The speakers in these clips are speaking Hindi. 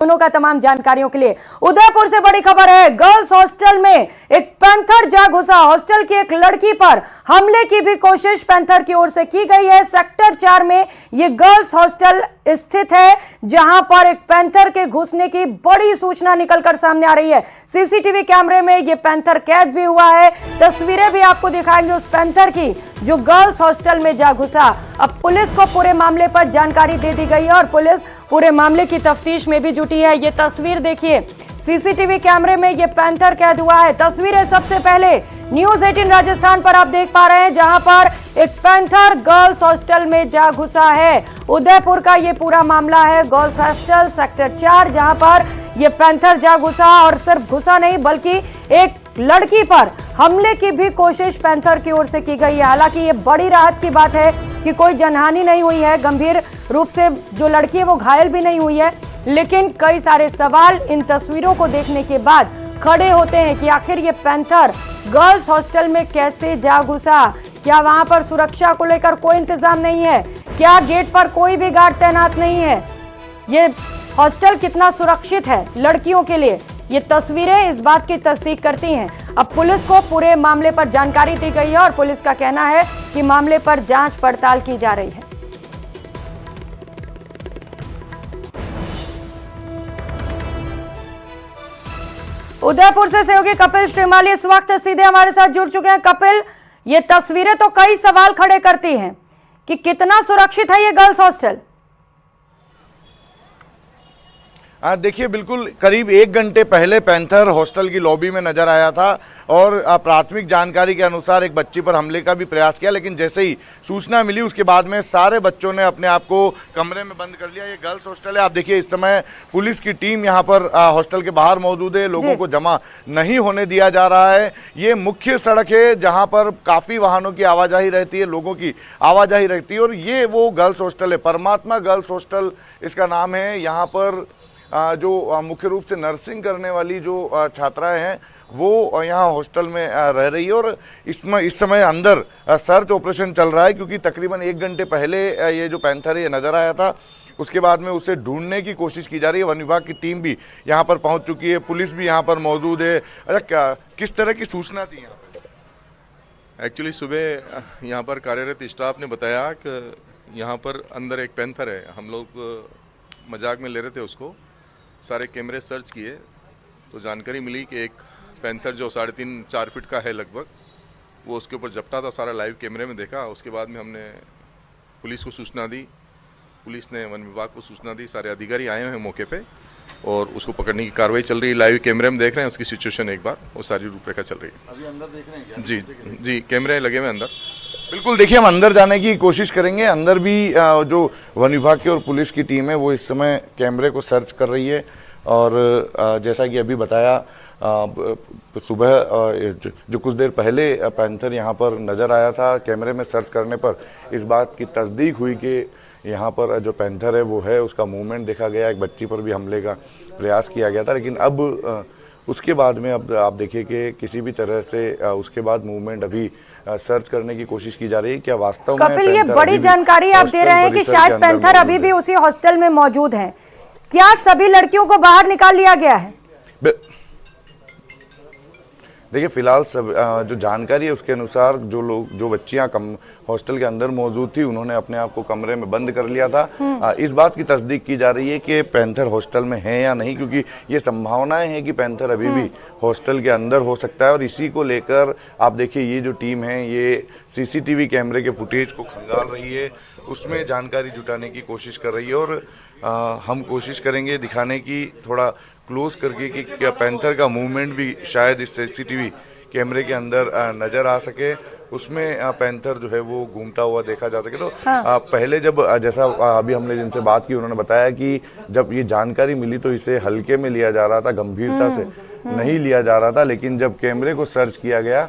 दोनों का तमाम जानकारियों के लिए। उदयपुर से बड़ी खबर है, गर्ल्स हॉस्टल में एक पैंथर जा घुसा। हॉस्टल की एक लड़की पर हमले की भी कोशिश पैंथर की ओर से की गई है। सेक्टर 4 में यह गर्ल्स हॉस्टल स्थित है, जहां पर एक पैंथर के घुसने की बड़ी सूचना निकलकर सामने आ रही है। सीसीटीवी कैमरे में यह पैंथर कैद भी हुआ है। तस्वीरें भी आपको दिखाएंगे उस पैंथर की जो गर्ल्स हॉस्टल में जा घुसा। अब पुलिस को पूरे मामले पर जानकारी दे दी गई है और पुलिस पूरे मामले की तफ्तीश में भी जुटी है। ये तस्वीर देखिए, सीसीटीवी कैमरे में ये पैंथर कैद हुआ है। तस्वीरें सबसे पहले न्यूज 18 राजस्थान पर आप देख पा रहे हैं, जहां पर एक पैंथर गर्ल्स हॉस्टल में जा घुसा है। उदयपुर का ये पूरा मामला है, गर्ल्स हॉस्टल सेक्टर 4, जहां पर ये पैंथर जा घुसा और सिर्फ घुसा नहीं बल्कि एक लड़की पर हमले की भी कोशिश पैंथर की ओर से की गई है। हालांकि ये बड़ी राहत की बात है कि कोई जनहानि नहीं हुई है, गंभीर रूप से जो लड़की है वो घायल भी नहीं हुई है, लेकिन कई सारे सवाल इन तस्वीरों को देखने के बाद खड़े होते हैं कि आखिर ये पैंथर गर्ल्स हॉस्टल में कैसे जा घुसा। क्या वहां पर सुरक्षा को लेकर कोई इंतजाम नहीं है? क्या गेट पर कोई भी गार्ड तैनात नहीं है? ये हॉस्टल कितना सुरक्षित है लड़कियों के लिए? ये तस्वीरें इस बात की तस्दीक करती हैं। अब पुलिस को पूरे मामले पर जानकारी दी गई है और पुलिस का कहना है कि मामले पर जांच पड़ताल की जा रही है। उदयपुर से सहयोगी कपिल श्रीमाली इस वक्त सीधे हमारे साथ जुड़ चुके हैं। कपिल, ये तस्वीरें तो कई सवाल खड़े करती हैं कि कितना सुरक्षित है ये गर्ल्स हॉस्टल? देखिए, बिल्कुल करीब 1 घंटे पहले पैंथर हॉस्टल की लॉबी में नजर आया था और प्राथमिक जानकारी के अनुसार एक बच्ची पर हमले का भी प्रयास किया, लेकिन जैसे ही सूचना मिली उसके बाद में सारे बच्चों ने अपने आप को कमरे में बंद कर लिया। ये गर्ल्स हॉस्टल है। आप देखिए, इस समय पुलिस की टीम यहाँ पर हॉस्टल के बाहर मौजूद है। लोगों को जमा नहीं होने दिया जा रहा है। ये मुख्य सड़क है जहाँ पर काफ़ी वाहनों की आवाजाही रहती है, लोगों की आवाजाही रहती है और ये वो गर्ल्स हॉस्टल है, परमात्मा गर्ल्स हॉस्टल इसका नाम है। यहाँ पर जो मुख्य रूप से नर्सिंग करने वाली जो छात्राएं हैं वो यहाँ हॉस्टल में रह रही है और इस समय अंदर सर्च ऑपरेशन चल रहा है, क्योंकि तकरीबन 1 घंटे पहले ये जो पैंथर है ये नजर आया था। उसके बाद में उसे ढूंढने की कोशिश की जा रही है। वन विभाग की टीम भी यहाँ पर पहुँच चुकी है, पुलिस भी यहाँ पर मौजूद है। अच्छा, किस तरह की सूचना थी यहाँ पर? एक्चुअली सुबह यहाँ पर कार्यरत स्टाफ ने बताया कि यहाँ पर अंदर एक पैंथर है। हम लोग मजाक में ले रहे थे उसको, सारे कैमरे सर्च किए तो जानकारी मिली कि एक पैंथर जो 3.5-4 फीट का है लगभग, वो उसके ऊपर झपटा था। सारा लाइव कैमरे में देखा। उसके बाद में हमने पुलिस को सूचना दी, पुलिस ने वन विभाग को सूचना दी, सारे अधिकारी आए हुए हैं मौके पे और उसको पकड़ने की कार्रवाई चल रही है। लाइव कैमरे में देख रहे हैं उसकी सिचुएशन, एक बार वो सारी रूपरेखा चल रही है। अभी अंदर देख रहे हैं क्या? जी, कैमरे लगे हुए अंदर। बिल्कुल, देखिए, हम अंदर जाने की कोशिश करेंगे। अंदर भी जो वन विभाग की और पुलिस की टीम है वो इस समय कैमरे को सर्च कर रही है और जैसा कि अभी बताया, सुबह जो कुछ देर पहले पैंथर यहाँ पर नज़र आया था, कैमरे में सर्च करने पर इस बात की तस्दीक हुई कि यहाँ पर जो पैंथर है वो है, उसका मूवमेंट देखा गया। एक बच्ची पर भी हमले का प्रयास किया गया था, लेकिन अब उसके बाद में अब आप देखिए कि किसी भी तरह से उसके बाद मूवमेंट अभी सर्च करने की कोशिश की जा रही है। क्या वास्तव में कपिल, ये बड़ी जानकारी आप दे रहे हैं कि शायद पैंथर अभी भी उसी हॉस्टल में मौजूद है। क्या सभी लड़कियों को बाहर निकाल लिया गया है? देखिए, फिलहाल सब जो जानकारी है उसके अनुसार जो बच्चियां हॉस्टल के अंदर मौजूद थी उन्होंने अपने आप को कमरे में बंद कर लिया था। इस बात की तस्दीक की जा रही है कि पैंथर हॉस्टल में है या नहीं, क्योंकि ये संभावनाएं हैं कि पैंथर अभी भी हॉस्टल के अंदर हो सकता है और इसी को लेकर आप देखिए ये जो टीम है ये सीसीटीवी कैमरे के फुटेज को खंगाल रही है, उसमें जानकारी जुटाने की कोशिश कर रही है और हम कोशिश करेंगे दिखाने की थोड़ा क्लोज करके कि क्या पैंथर का मूवमेंट भी शायद इस सीसीटीवी कैमरे के अंदर नजर आ सके, उसमें पैंथर जो है वो घूमता हुआ देखा जा सके। तो पहले जब जैसा अभी हमने जिनसे बात की उन्होंने बताया कि जब ये जानकारी मिली तो इसे हल्के में लिया जा रहा था, गंभीरता से नहीं लिया जा रहा था, लेकिन जब कैमरे को सर्च किया गया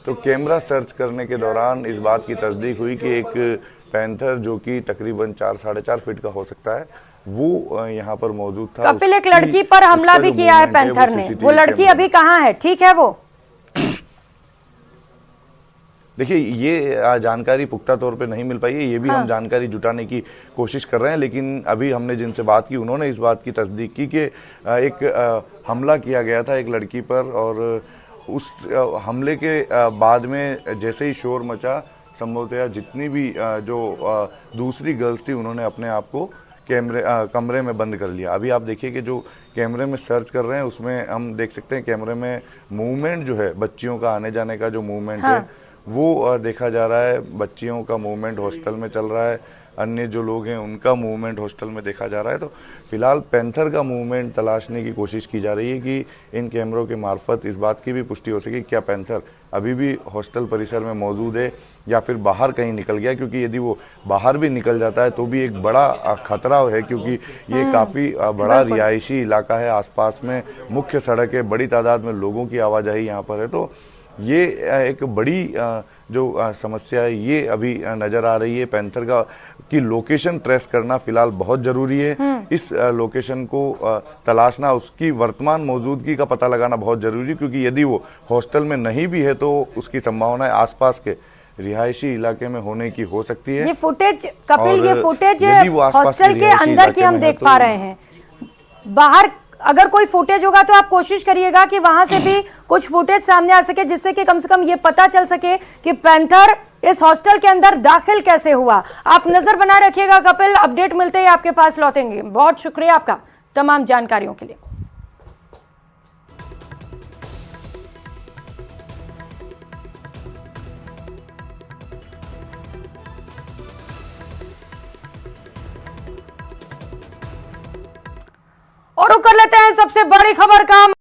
तो कैमरा सर्च करने के दौरान इस बात की तस्दीक हुई कि एक पैंथर जो कि तकरीबन 4-4.5 फीट का हो सकता है वो यहाँ पर मौजूद था। कपिल, एक लड़की पर हमला भी किया है पैंथर ने, वो लड़की अभी कहाँ है? ठीक है वो? देखिए ये जानकारी पुख्ता तौर पे नहीं मिल पाई है, ये भी हम जानकारी जुटाने की कोशिश कर रहे हैं, लेकिन अभी हमने जिनसे बात की उन्होंने इस बात की तस्दीक की कि एक हमला किया गया था एक लड़की पर, और उस हमले के बाद में जैसे ही शोर मचा, संभवतः जितनी भी जो दूसरी गर्ल्स थी उन्होंने अपने आप को कमरे में बंद कर लिया। अभी आप देखिए कि जो कैमरे में सर्च कर रहे हैं उसमें हम देख सकते हैं कैमरे में मूवमेंट जो है, बच्चियों का आने जाने का जो मूवमेंट है वो देखा जा रहा है। बच्चियों का मूवमेंट हॉस्टल में चल रहा है, अन्य जो लोग हैं उनका मूवमेंट हॉस्टल में देखा जा रहा है। तो फिलहाल पैंथर का मूवमेंट तलाशने की कोशिश की जा रही है कि इन कैमरों के मार्फत इस बात की भी पुष्टि हो सके क्या पैंथर अभी भी हॉस्टल परिसर में मौजूद है या फिर बाहर कहीं निकल गया, क्योंकि यदि वो बाहर भी निकल जाता है तो भी एक बड़ा खतरा है, क्योंकि ये काफ़ी बड़ा रिहायशी इलाका है, आसपास में मुख्य सड़क है, बड़ी तादाद में लोगों की आवाजाही यहाँ पर है। तो ये एक बड़ी जो समस्या है ये अभी नज़र आ रही है। पैंथर की लोकेशन ट्रेस करना फिलहाल बहुत ज़रूरी है। इस लोकेशन को तलाशना, उसकी वर्तमान मौजूदगी का पता लगाना बहुत ज़रूरी है, क्योंकि यदि वो हॉस्टल में नहीं भी है तो उसकी संभावना है आसपास के रिहायशी इलाके में होने की हो सकती है। ये फुटेज कपिल, ये फुटेज यदि वो आसपास हॉस्टल के रिहायशी अंदर की इलाके हम में है देख पा रहे हैं। बाहर अगर कोई फुटेज होगा तो आप कोशिश करिएगा कि वहां से भी कुछ फुटेज सामने आ सके, जिससे कि कम से कम ये पता चल सके कि पैंथर इस हॉस्टल के अंदर दाखिल कैसे हुआ। आप नजर बनाए रखिएगा कपिल, अपडेट मिलते ही आपके पास लौटेंगे। बहुत शुक्रिया आपका तमाम जानकारियों के लिए। और कर लेते हैं सबसे बड़ी खबर का।